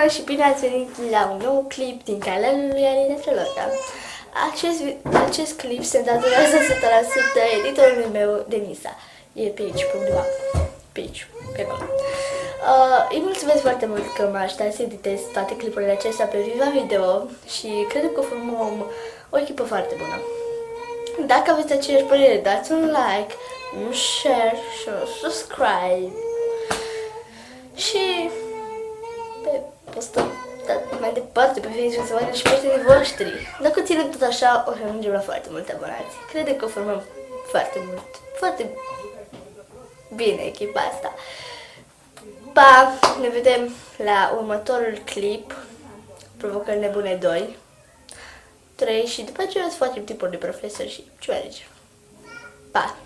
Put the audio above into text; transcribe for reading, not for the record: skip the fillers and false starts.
Bună și bine ați venit la un nou clip din canalul lui Alina Ciolotă. Acest clip se datorează 100% editorului meu, Denisa. E pe aici, pe undeva. Pe aici, pe acolo. Îi mulțumesc foarte mult că m-a ajutat să editez toate clipurile acestea pe Viva Video și cred că formăm o echipă foarte bună. Dacă aveți aceeași părere, dați un like, un share și un subscribe. Și postăm mai departe pe Facebook să vadă și prietenii voștri. Dacă ținem tot așa, o să ajungem la foarte multe abonați. Cred că o formăm foarte bine echipa asta. Pa! Ne vedem la următorul clip, Provocări nebune 2, 3 și după aceea o să facem tipuri de profesori și ceva de genul. Pa!